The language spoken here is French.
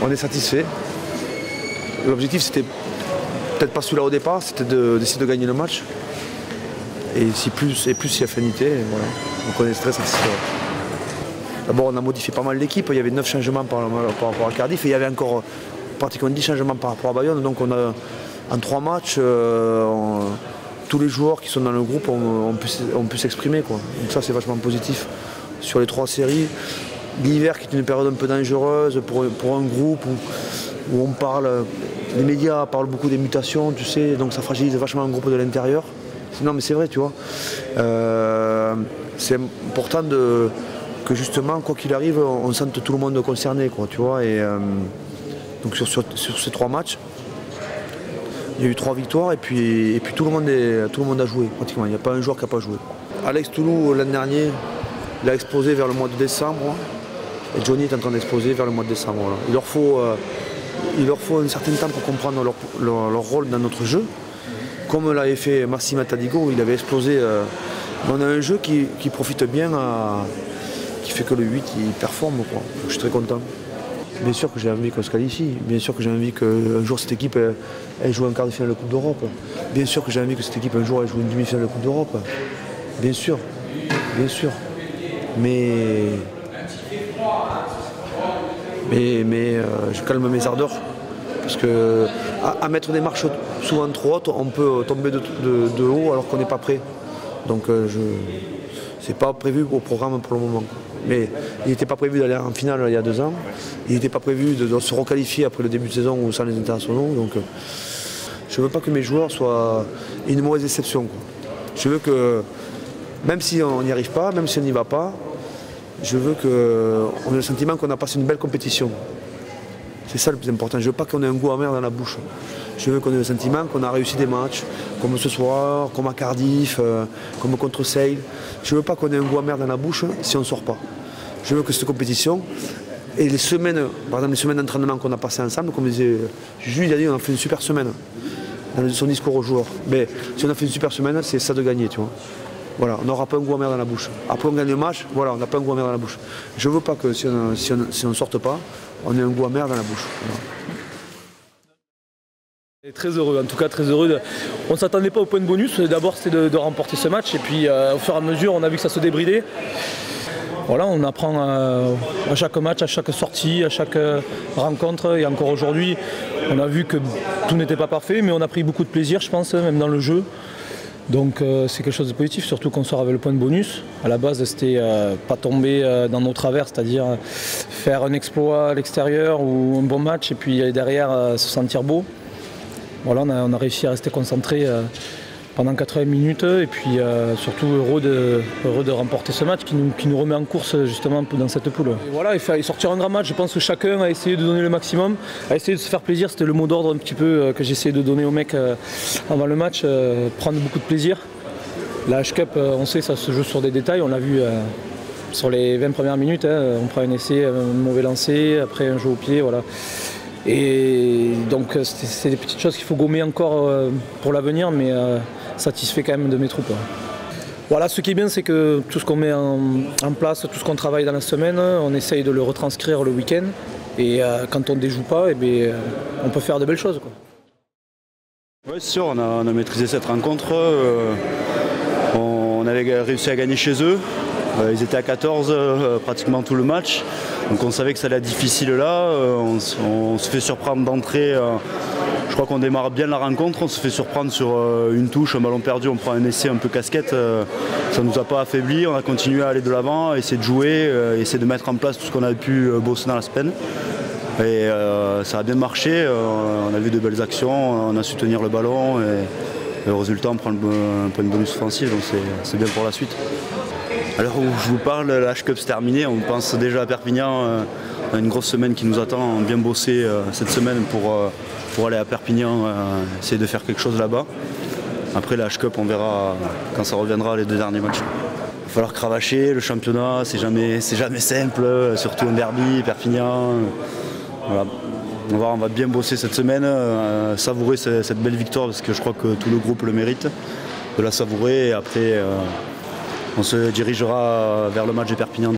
on est satisfait. L'objectif, c'était peut-être pas celui-là au départ, c'était d'essayer de gagner le match. Et si plus il y a affinité, voilà. Donc on est très satisfait. D'abord, on a modifié pas mal l'équipe. Il y avait 9 changements par rapport à Cardiff et il y avait encore pratiquement 10 changements par rapport à Bayonne. Donc on a, en 3 matchs, tous les joueurs qui sont dans le groupe ont pu s'exprimer. Donc ça, c'est vachement positif. Sur les 3 séries, l'hiver qui est une période un peu dangereuse pour un groupe où on parle, les médias parlent beaucoup des mutations, tu sais, donc ça fragilise vachement un groupe de l'intérieur. Non mais c'est vrai, tu vois. C'est important que justement, quoi qu'il arrive, on sente tout le monde concerné, quoi, tu vois. Et donc sur ces 3 matchs, il y a eu 3 victoires et puis tout le monde a joué pratiquement. Il n'y a pas un joueur qui n'a pas joué. Alex Toulou, l'an dernier, il a explosé vers le mois de décembre. Et Johnny est en train d'exploser vers le mois de décembre. Voilà. Il leur faut un certain temps pour comprendre leur rôle dans notre jeu. Comme l'avait fait Massimo Tadigo, il avait explosé. On a un jeu qui profite bien, qui fait que le 8 il performe, quoi. Je suis très content. Bien sûr que j'ai envie qu'on se qualifie. Bien sûr que j'ai envie qu'un jour cette équipe elle joue en quart de finale de Coupe d'Europe. Bien sûr que j'ai envie que cette équipe un jour elle joue une demi-finale de Coupe d'Europe. Bien sûr. Bien sûr. Mais je calme mes ardeurs. Parce qu'à mettre des marches souvent trop hautes, on peut tomber de haut alors qu'on n'est pas prêt. Donc c'est pas prévu au programme pour le moment. Mais il n'était pas prévu d'aller en finale il y a 2 ans. Il n'était pas prévu de se requalifier après le début de saison ou sans les internationaux. Donc je ne veux pas que mes joueurs soient une mauvaise déception, quoi. Je veux que, même si on n'y arrive pas, même si on n'y va pas, je veux qu'on ait le sentiment qu'on a passé une belle compétition. C'est ça le plus important. Je ne veux pas qu'on ait un goût amer dans la bouche. Je veux qu'on ait le sentiment qu'on a réussi des matchs, comme ce soir, comme à Cardiff, comme contre Sale. Je ne veux pas qu'on ait un goût amer dans la bouche si on ne sort pas. Je veux que cette compétition, et les semaines, par exemple les semaines d'entraînement qu'on a passées ensemble, comme disait Jules, il a dit on a fait une super semaine dans son discours aux joueurs. Mais si on a fait une super semaine, c'est ça de gagner, tu vois. Voilà, on n'aura pas un goût amer dans la bouche. Après on gagne le match, voilà, on n'a pas un goût amer dans la bouche. Je ne veux pas que si on ne sorte pas, on ait un goût amer dans la bouche. Voilà. Très heureux, en tout cas très heureux. On ne s'attendait pas au point de bonus. D'abord c'était de remporter ce match et puis au fur et à mesure on a vu que ça se débridait. Voilà, on apprend à chaque match, à chaque sortie, à chaque rencontre et encore aujourd'hui on a vu que tout n'était pas parfait mais on a pris beaucoup de plaisir je pense, même dans le jeu. Donc c'est quelque chose de positif, surtout qu'on sort avec le point de bonus. À la base c'était pas tomber dans nos travers, c'est-à-dire faire un exploit à l'extérieur ou un bon match et puis derrière se sentir beau. Voilà, on a réussi à rester concentré pendant 80 minutes et puis surtout heureux de remporter ce match qui nous remet en course justement dans cette poule. Et voilà, il fallait sortir un grand match. Je pense que chacun a essayé de donner le maximum, a essayé de se faire plaisir. C'était le mot d'ordre un petit peu que j'essayais de donner aux mecs avant le match, prendre beaucoup de plaisir. La H-Cup, on sait, ça se joue sur des détails. On l'a vu sur les 20 premières minutes. On prend un essai, un mauvais lancer, après un jeu au pied, voilà. Et donc c'est des petites choses qu'il faut gommer encore pour l'avenir, mais satisfait quand même de mes troupes. Voilà, ce qui est bien, c'est que tout ce qu'on met en place, tout ce qu'on travaille dans la semaine, on essaye de le retranscrire le week-end. Et quand on ne déjoue pas, on peut faire de belles choses, quoi. Oui, c'est sûr, on a maîtrisé cette rencontre. On avait réussi à gagner chez eux. Ils étaient à 14 pratiquement tout le match. Donc on savait que ça allait être difficile là. On se fait surprendre d'entrée. Je crois qu'on démarre bien la rencontre. On se fait surprendre sur une touche, un ballon perdu. On prend un essai un peu casquette. Ça ne nous a pas affaiblis. On a continué à aller de l'avant, essayer de jouer, essayer de mettre en place tout ce qu'on avait pu bosser dans la semaine. Et ça a bien marché. On a vu de belles actions. On a su tenir le ballon. Et au résultat, on prend un point de bonus offensif. Donc c'est bien pour la suite. À l'heure où je vous parle, la H-Cup se terminée, on pense déjà à Perpignan. On a une grosse semaine qui nous attend, on a bien bossé cette semaine pour aller à Perpignan, essayer de faire quelque chose là-bas. Après la H-Cup, on verra quand ça reviendra les 2 derniers matchs. Il va falloir cravacher, le championnat, c'est jamais simple, surtout en derby, Perpignan. Voilà. On va bien bosser cette semaine, savourer cette belle victoire parce que je crois que tout le groupe le mérite, de la savourer et après on se dirigera vers le match de Perpignan.